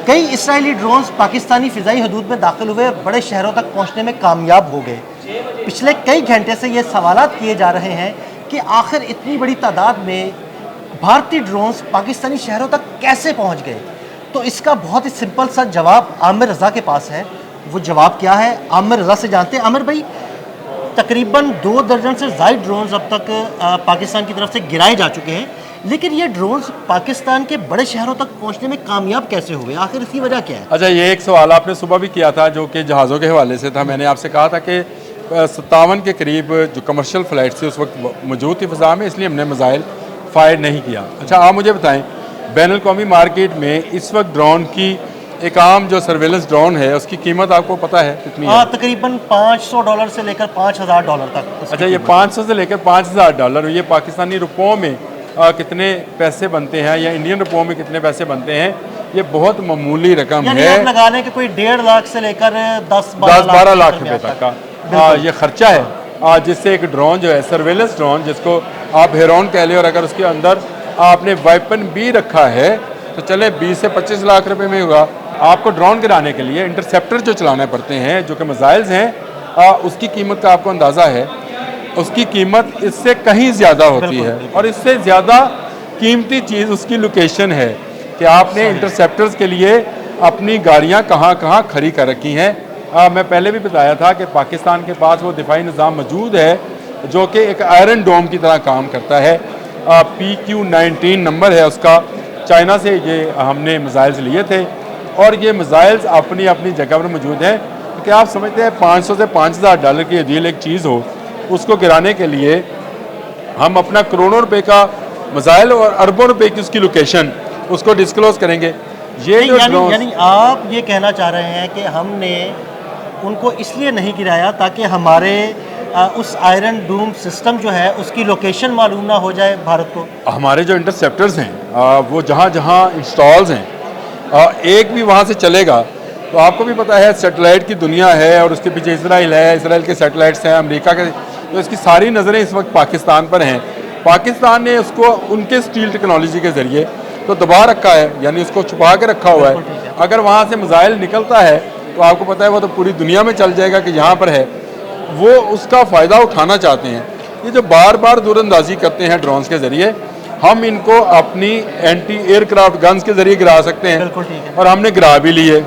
कई इस्राएली ड्रोन्स पाकिस्तानी फ़िज़ाई हदूद में दाखिल हुए और बड़े शहरों तक पहुंचने में कामयाब हो गए। पिछले कई घंटे से ये सवालात किए जा रहे हैं कि आखिर इतनी बड़ी तादाद में भारतीय ड्रोन्स पाकिस्तानी शहरों तक कैसे पहुंच गए। तो इसका बहुत ही सिंपल सा जवाब आमिर रज़ा के पास है। वो जवाब क्या है, आमिर रज़ा से जानते हैं। आमिर भाई, तकरीबन 2 दर्जन से ज़ायद ड्रोन्स अब तक पाकिस्तान की तरफ से गिराए जा चुके हैं, लेकिन ये ड्रोन्स पाकिस्तान के बड़े शहरों तक पहुंचने में कामयाब कैसे हुए? आखिर इसकी वजह क्या है? अच्छा, ये एक सवाल आपने सुबह भी किया था जो कि जहाज़ों के हवाले से था। मैंने आपसे कहा था कि 57 के करीब जो कमर्शियल फ़्लाइट थी उस वक्त मौजूद थी फ़ज़ा में, इसलिए हमने मिसाइल फायर नहीं किया। अच्छा, आप मुझे बताएं, बैनुल-अक़वामी मार्केट में इस वक्त ड्रोन की एक आम जो सर्वेलेंस ड्रोन है उसकी कीमत आपको पता है कितनी है? तकरीबन $500 से लेकर $5000 तक। अच्छा, ये 500 से लेकर $5000, ये पाकिस्तानी रुपयों में कितने पैसे बनते हैं या इंडियन रुपयों में कितने पैसे बनते हैं, ये बहुत मामूली रकम है। आप लगा लें कि कोई 1.5 लाख से लेकर 10-12 लाख रुपए तक का ये खर्चा है, जिससे एक ड्रोन जो है सर्वेलेंस ड्रोन, जिसको आप हेरोन कह लें, और अगर उसके अंदर आपने वेपन भी रखा है तो चले 20 से 25 लाख रुपए में होगा। आपको ड्रोन गिराने के लिए इंटरसेप्टर जो चलाने पड़ते हैं, जो कि मिसाइल्स हैं, उसकी कीमत का आपको अंदाज़ा है। उसकी कीमत इससे कहीं ज़्यादा होती है, और इससे ज़्यादा कीमती चीज़ उसकी लोकेशन है कि आपने इंटरसेप्टर्स के लिए अपनी गाड़ियाँ कहाँ कहाँ खड़ी कर रखी हैं। मैं पहले भी बताया था कि पाकिस्तान के पास वो दिफाई निज़ाम मौजूद है जो कि एक आयरन डोम की तरह काम करता है। PQ-19 नंबर है उसका। चाइना से ये हमने मिसाइल्स लिए थे, और ये मिसाइल्स अपनी अपनी जगह पर मौजूद हैं। क्योंकि आप समझते हैं $500 से $5000 की डील एक चीज़ हो, उसको गिराने के लिए हम अपना करोड़ों रुपए का मिसाइल और अरबों रुपए की उसकी लोकेशन उसको डिस्क्लोज करेंगे। ये जो यानी आप ये कहना चाह रहे हैं कि हमने उनको इसलिए नहीं गिराया ताकि हमारे उस आयरन डूम सिस्टम जो है उसकी लोकेशन मालूम ना हो जाए भारत को। हमारे जो इंटरसेप्टर्स हैं वो जहाँ जहाँ इंस्टॉल्स हैं, एक भी वहाँ से चलेगा तो आपको भी पता है सैटेलाइट की दुनिया है, और उसके पीछे इसराइल है, इसराइल के सैटेलाइट्स हैं, अमेरिका के, तो इसकी सारी नज़रें इस वक्त पाकिस्तान पर हैं। पाकिस्तान ने उसको उनके स्टील टेक्नोलॉजी के ज़रिए तो दबा रखा है, यानी उसको छुपा के रखा हुआ है। अगर वहाँ से मिसाइल निकलता है तो आपको पता है वो तो पूरी दुनिया में चल जाएगा कि यहाँ पर है। वो उसका फ़ायदा उठाना चाहते हैं। ये जो बार बार दूरंदाजी करते हैं ड्रोन्स के ज़रिए, हम इनको अपनी एंटी एयरक्राफ्ट गन्स के ज़रिए गिरा सकते हैं, और हमने गिरा भी लिए,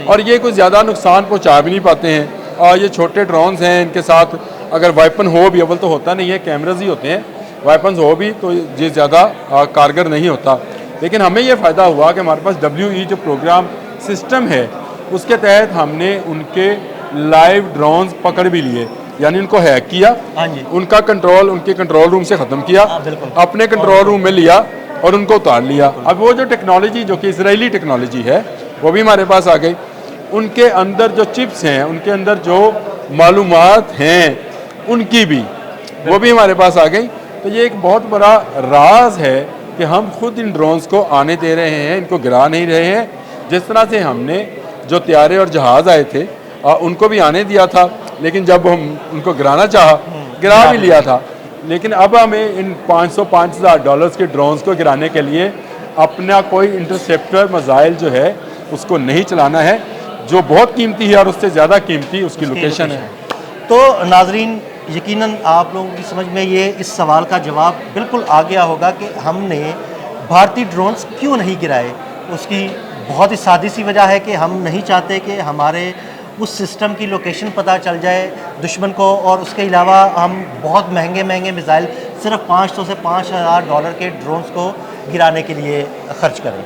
और ये कोई ज़्यादा नुकसान पहुँचा भी नहीं पाते हैं। और ये छोटे ड्रोन्स हैं, इनके साथ अगर वेपन हो भी, अव्वल तो होता नहीं है, कैमराज ही होते हैं, वेपन्स हो भी तो ये ज़्यादा कारगर नहीं होता। लेकिन हमें ये फ़ायदा हुआ कि हमारे पास WE जो प्रोग्राम सिस्टम है उसके तहत हमने उनके लाइव ड्रोन्स पकड़ भी लिए, यानी उनको हैक किया, उनका कंट्रोल उनके कंट्रोल रूम से ख़त्म किया, अपने कंट्रोल रूम में लिया और उनको उतार लिया। अब वो जो टेक्नोलॉजी जो कि इसराइली टेक्नोलॉजी है वो भी हमारे पास आ गई। उनके अंदर जो चिप्स हैं, उनके अंदर जो मालूमात हैं, उनकी भी वो भी हमारे पास आ गई। तो ये एक बहुत बड़ा राज है कि हम खुद इन ड्रोन्स को आने दे रहे हैं, इनको गिरा नहीं रहे हैं। जिस तरह से हमने जो तैयारे और जहाज़ आए थे उनको भी आने दिया था, लेकिन जब हम उनको गिराना चाहा, गिरा भी लिया था। लेकिन अब हमें इन $500-5000 के ड्रोन्स को गिराने के लिए अपना कोई इंटरसेप्टर मिसाइल जो है उसको नहीं चलाना है, जो बहुत कीमती है, और उससे ज़्यादा कीमती उसकी लोकेशन है। तो नाजरीन, यकीनन आप लोगों की समझ में ये इस सवाल का जवाब बिल्कुल आ गया होगा कि हमने भारतीय ड्रोन्स क्यों नहीं गिराए। उसकी बहुत ही सादी सी वजह है कि हम नहीं चाहते कि हमारे उस सिस्टम की लोकेशन पता चल जाए दुश्मन को, और उसके अलावा हम बहुत महंगे महंगे मिसाइल सिर्फ $500 से $5000 के ड्रोन्स को गिराने के लिए खर्च करें।